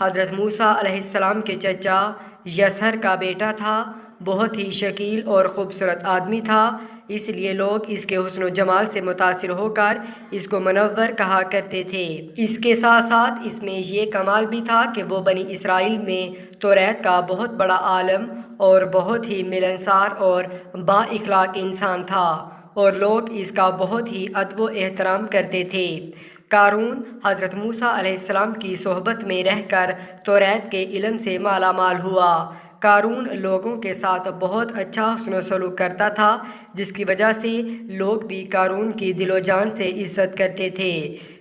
حضرت موسیٰ علیہ السلام کے چچا یسہر کا بیٹا تھا۔ بہت ہی شکیل اور خوبصورت آدمی تھا، اس لیے لوگ اس کے حسن و جمال سے متاثر ہو کر اس کو منور کہا کرتے تھے۔ اس کے ساتھ ساتھ اس میں یہ کمال بھی تھا کہ وہ بنی اسرائیل میں توریت کا بہت بڑا عالم اور بہت ہی ملنسار اور با اخلاق انسان تھا، اور لوگ اس کا بہت ہی ادب و احترام کرتے تھے۔ قارون حضرت موسیٰ علیہ السلام کی صحبت میں رہ کر توریت کے علم سے مالا مال ہوا۔ قارون لوگوں کے ساتھ بہت اچھا حسن و سلوک کرتا تھا، جس کی وجہ سے لوگ بھی قارون کی دل و جان سے عزت کرتے تھے۔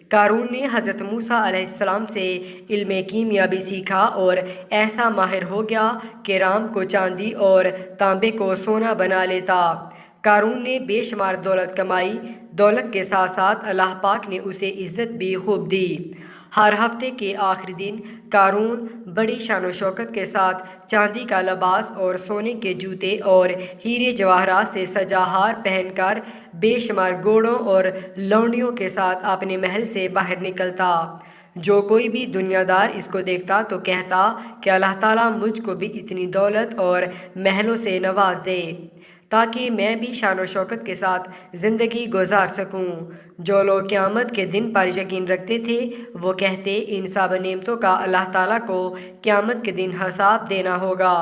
قارون نے حضرت موسیٰ علیہ السلام سے علم کیمیا بھی سیکھا اور ایسا ماہر ہو گیا کہ رام کو چاندی اور تانبے کو سونا بنا لیتا۔ قارون نے بے شمار دولت کمائی، دولت کے ساتھ ساتھ اللہ پاک نے اسے عزت بھی خوب دی۔ ہر ہفتے کے آخری دن قارون بڑی شان و شوکت کے ساتھ چاندی کا لباس اور سونے کے جوتے اور ہیرے جواہرات سے سجا ہار پہن کر بے شمار گھوڑوں اور لونڈیوں کے ساتھ اپنے محل سے باہر نکلتا۔ جو کوئی بھی دنیا دار اس کو دیکھتا تو کہتا کہ اللہ تعالیٰ مجھ کو بھی اتنی دولت اور محلوں سے نواز دے تاکہ میں بھی شان و شوکت کے ساتھ زندگی گزار سکوں۔ جو لوگ قیامت کے دن پر یقین رکھتے تھے وہ کہتے ان سب نعمتوں کا اللہ تعالیٰ کو قیامت کے دن حساب دینا ہوگا۔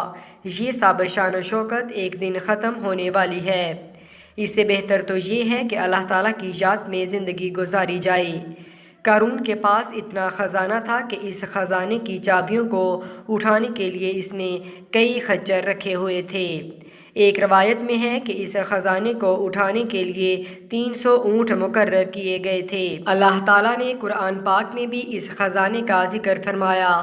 یہ سب شان و شوکت ایک دن ختم ہونے والی ہے، اس سے بہتر تو یہ ہے کہ اللہ تعالیٰ کی یاد میں زندگی گزاری جائے۔ قارون کے پاس اتنا خزانہ تھا کہ اس خزانے کی چابیوں کو اٹھانے کے لیے اس نے کئی خچر رکھے ہوئے تھے۔ ایک روایت میں ہے کہ اس خزانے کو اٹھانے کے لیے 300 اونٹ مقرر کیے گئے تھے۔ اللہ تعالیٰ نے قرآن پاک میں بھی اس خزانے کا ذکر فرمایا۔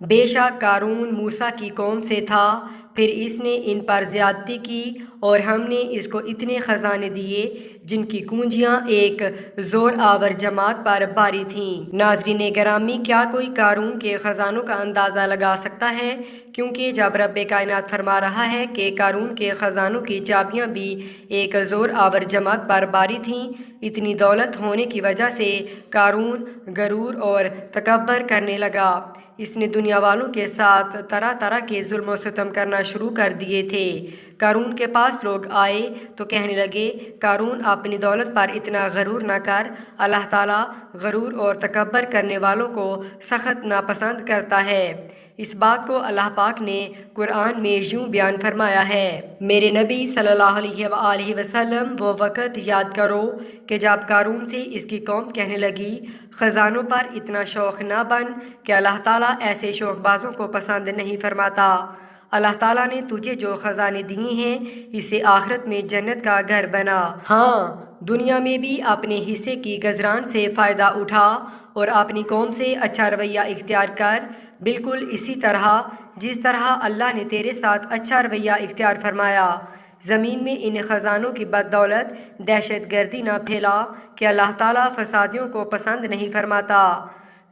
بے شک قارون موسیٰ کی قوم سے تھا، پھر اس نے ان پر زیادتی کی اور ہم نے اس کو اتنے خزانے دیے جن کی کنجیاں ایک زور آور جماعت پر باری تھیں۔ ناظرین گرامی، کیا کوئی قارون کے خزانوں کا اندازہ لگا سکتا ہے؟ کیونکہ جب رب کائنات فرما رہا ہے کہ قارون کے خزانوں کی چابیاں بھی ایک زور آور جماعت پر باری تھیں، اتنی دولت ہونے کی وجہ سے قارون غرور اور تکبر کرنے لگا۔ اس نے دنیا والوں کے ساتھ طرح طرح کے ظلم و ستم کرنا شروع کر دیے تھے۔ قارون کے پاس لوگ آئے تو کہنے لگے، قارون اپنی دولت پر اتنا غرور نہ کر، اللہ تعالیٰ غرور اور تکبر کرنے والوں کو سخت ناپسند کرتا ہے۔ اس بات کو اللہ پاک نے قرآن میں یوں بیان فرمایا ہے: میرے نبی صلی اللہ علیہ وآلہ وسلم وہ وقت یاد کرو کہ جب قارون سے اس کی قوم کہنے لگی، خزانوں پر اتنا شوق نہ بن کہ اللہ تعالیٰ ایسے شوق بازوں کو پسند نہیں فرماتا۔ اللہ تعالیٰ نے تجھے جو خزانے دیے ہیں اسے آخرت میں جنت کا گھر بنا۔ ہاں، دنیا میں بھی اپنے حصے کی گزران سے فائدہ اٹھا اور اپنی قوم سے اچھا رویہ اختیار کر، بالکل اسی طرح جس طرح اللہ نے تیرے ساتھ اچھا رویہ اختیار فرمایا۔ زمین میں ان خزانوں کی بدولت دہشت گردی نہ پھیلا کہ اللہ تعالیٰ فسادیوں کو پسند نہیں فرماتا۔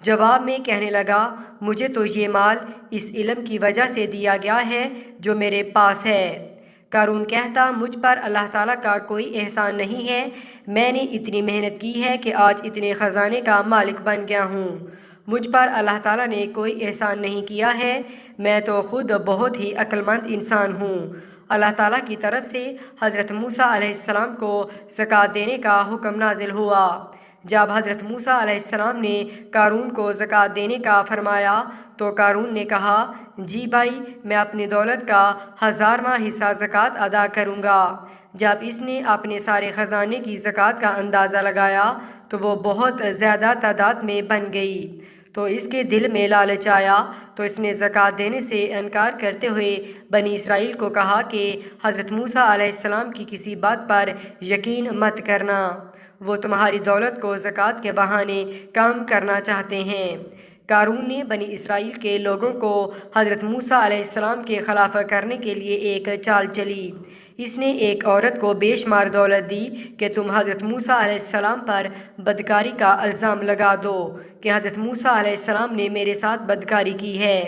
جواب میں کہنے لگا، مجھے تو یہ مال اس علم کی وجہ سے دیا گیا ہے جو میرے پاس ہے۔ قارون کہتا، مجھ پر اللہ تعالیٰ کا کوئی احسان نہیں ہے، میں نے اتنی محنت کی ہے کہ آج اتنے خزانے کا مالک بن گیا ہوں۔ مجھ پر اللہ تعالیٰ نے کوئی احسان نہیں کیا ہے، میں تو خود بہت ہی عقل مند انسان ہوں۔ اللہ تعالیٰ کی طرف سے حضرت موسیٰ علیہ السلام کو زکوٰۃ دینے کا حکم نازل ہوا۔ جب حضرت موسیٰ علیہ السلام نے قارون کو زکوٰۃ دینے کا فرمایا تو قارون نے کہا، جی بھائی، میں اپنی دولت کا 1000واں حصہ زکوٰۃ ادا کروں گا۔ جب اس نے اپنے سارے خزانے کی زکوٰۃ کا اندازہ لگایا تو وہ بہت زیادہ تعداد میں بن گئی، تو اس کے دل میں لالچ آیا، تو اس نے زکوٰۃ دینے سے انکار کرتے ہوئے بنی اسرائیل کو کہا کہ حضرت موسیٰ علیہ السلام کی کسی بات پر یقین مت کرنا، وہ تمہاری دولت کو زکوٰۃ کے بہانے کم کرنا چاہتے ہیں۔ قارون نے بنی اسرائیل کے لوگوں کو حضرت موسیٰ علیہ السلام کے خلاف کرنے کے لیے ایک چال چلی۔ اس نے ایک عورت کو بے شمار دولت دی کہ تم حضرت موسیٰ علیہ السلام پر بدکاری کا الزام لگا دو کہ حضرت موسیٰ علیہ السلام نے میرے ساتھ بدکاری کی ہے۔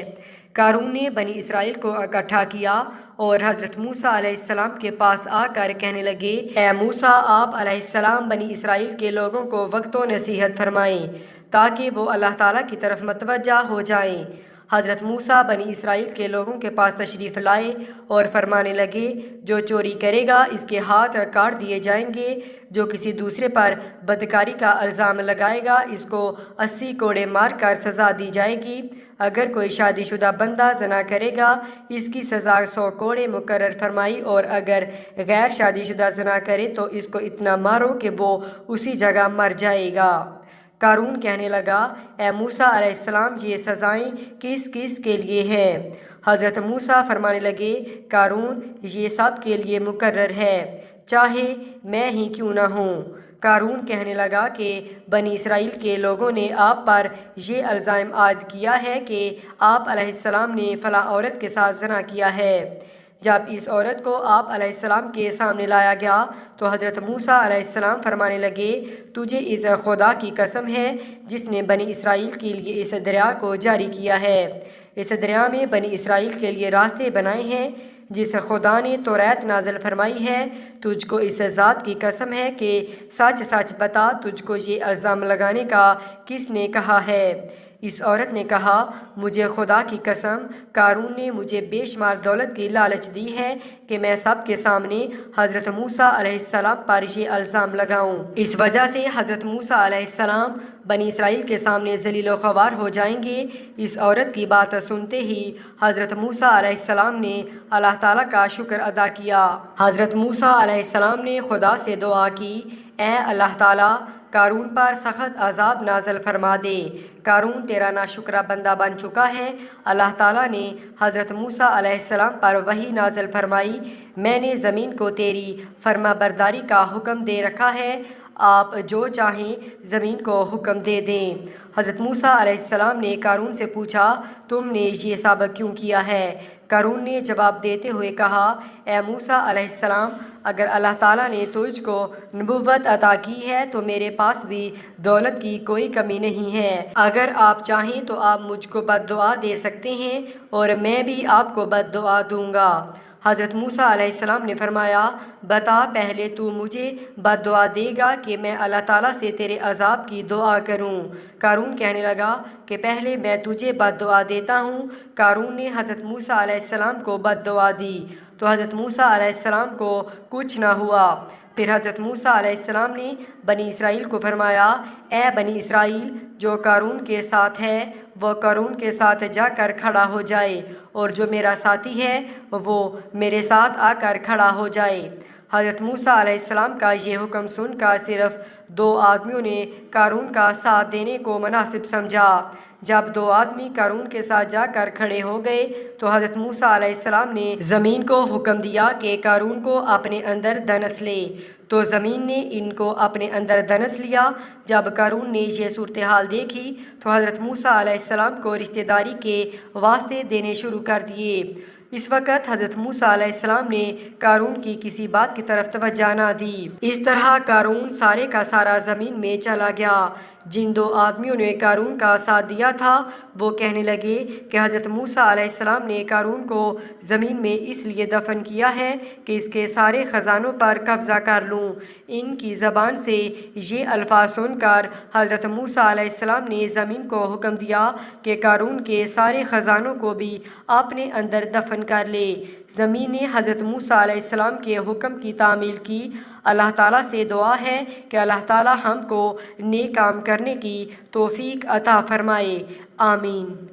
قارون نے بنی اسرائیل کو اکٹھا کیا اور حضرت موسیٰ علیہ السلام کے پاس آ کر کہنے لگے، اے موسیٰ، آپ علیہ السلام بنی اسرائیل کے لوگوں کو وقت و نصیحت فرمائیں تاکہ وہ اللہ تعالیٰ کی طرف متوجہ ہو جائیں۔ حضرت موسیٰ بنی اسرائیل کے لوگوں کے پاس تشریف لائے اور فرمانے لگے، جو چوری کرے گا اس کے ہاتھ کاٹ دیے جائیں گے، جو کسی دوسرے پر بدکاری کا الزام لگائے گا اس کو 80 کوڑے مار کر سزا دی جائے گی۔ اگر کوئی شادی شدہ بندہ زنا کرے گا اس کی سزا 100 کوڑے مقرر فرمائی، اور اگر غیر شادی شدہ زنا کرے تو اس کو اتنا مارو کہ وہ اسی جگہ مر جائے گا۔ قارون کہنے لگا، اے موسیٰ علیہ السلام، یہ سزائیں کس کس کے لیے ہیں؟ حضرت موسیٰ فرمانے لگے، قارون، یہ سب کے لیے مقرر ہے، چاہے میں ہی کیوں نہ ہوں۔ قارون کہنے لگا کہ بنی اسرائیل کے لوگوں نے آپ پر یہ الزام عائد کیا ہے کہ آپ علیہ السلام نے فلاں عورت کے ساتھ زنا کیا ہے۔ جب اس عورت کو آپ علیہ السلام کے سامنے لایا گیا تو حضرت موسیٰ علیہ السلام فرمانے لگے، تجھے اس خدا کی قسم ہے جس نے بنی اسرائیل کے لیے اس دریا کو جاری کیا ہے، اس دریا میں بنی اسرائیل کے لیے راستے بنائے ہیں، جس خدا نے توریت نازل فرمائی ہے، تجھ کو اس ذات کی قسم ہے کہ سچ سچ بتا، تجھ کو یہ الزام لگانے کا کس نے کہا ہے؟ اس عورت نے کہا، مجھے خدا کی قسم، قارون نے مجھے بے شمار دولت کی لالچ دی ہے کہ میں سب کے سامنے حضرت موسیٰ علیہ السلام پر یہ الزام لگاؤں۔ اس وجہ سے حضرت موسیٰ علیہ السلام بنی اسرائیل کے سامنے ذلیل و خوار ہو جائیں گے۔ اس عورت کی بات سنتے ہی حضرت موسیٰ علیہ السلام نے اللہ تعالیٰ کا شکر ادا کیا۔ حضرت موسیٰ علیہ السلام نے خدا سے دعا کی، اے اللہ تعالیٰ، قارون پر سخت عذاب نازل فرما دے، قارون تیرا ناشکرہ بندہ بن چکا ہے۔ اللہ تعالیٰ نے حضرت موسیٰ علیہ السلام پر وحی نازل فرمائی، میں نے زمین کو تیری فرما برداری کا حکم دے رکھا ہے، آپ جو چاہیں زمین کو حکم دے دیں۔ حضرت موسیٰ علیہ السلام نے قارون سے پوچھا، تم نے یہ سب کیوں کیا ہے؟ قارون نے جواب دیتے ہوئے کہا، اے موسیٰ علیہ السلام، اگر اللہ تعالیٰ نے تجھ کو نبوت عطا کی ہے تو میرے پاس بھی دولت کی کوئی کمی نہیں ہے، اگر آپ چاہیں تو آپ مجھ کو بد دعا دے سکتے ہیں اور میں بھی آپ کو بد دعا دوں گا۔ حضرت موسیٰ علیہ السلام نے فرمایا، بتا، پہلے تو مجھے بد دعا دے گا کہ میں اللہ تعالیٰ سے تیرے عذاب کی دعا کروں؟ قارون کہنے لگا کہ پہلے میں تجھے بد دعا دیتا ہوں۔ قارون نے حضرت موسیٰ علیہ السلام کو بد دعا دی تو حضرت موسیٰ علیہ السلام کو کچھ نہ ہوا۔ پھر حضرت موسیٰ علیہ السلام نے بنی اسرائیل کو فرمایا، اے بنی اسرائیل، جو قارون کے ساتھ ہے وہ قارون کے ساتھ جا کر کھڑا ہو جائے، اور جو میرا ساتھی ہے وہ میرے ساتھ آ کر کھڑا ہو جائے۔ حضرت موسیٰ علیہ السلام کا یہ حکم سن کر صرف 2 آدمیوں نے قارون کا ساتھ دینے کو مناسب سمجھا۔ جب 2 آدمی قارون کے ساتھ جا کر کھڑے ہو گئے تو حضرت موسیٰ علیہ السلام نے زمین کو حکم دیا کہ قارون کو اپنے اندر دنس لے، تو زمین نے ان کو اپنے اندر دنس لیا۔ جب قارون نے یہ صورتحال دیکھی تو حضرت موسیٰ علیہ السلام کو رشتہ داری کے واسطے دینے شروع کر دیے۔ اس وقت حضرت موسیٰ علیہ السلام نے قارون کی کسی بات کی طرف توجہ نہ دی۔ اس طرح قارون سارے کا سارا زمین میں چلا گیا۔ جن 2 آدمیوں نے قارون کا ساتھ دیا تھا وہ کہنے لگے کہ حضرت موسیٰ علیہ السلام نے قارون کو زمین میں اس لیے دفن کیا ہے کہ اس کے سارے خزانوں پر قبضہ کر لوں۔ ان کی زبان سے یہ الفاظ سن کر حضرت موسیٰ علیہ السلام نے زمین کو حکم دیا کہ قارون کے سارے خزانوں کو بھی اپنے اندر دفن کر لے۔ زمین نے حضرت موسیٰ علیہ السلام کے حکم کی تعمیل کی۔ اللہ تعالیٰ سے دعا ہے کہ اللہ تعالیٰ ہم کو نیک کام کرنے کی توفیق عطا فرمائے، آمین۔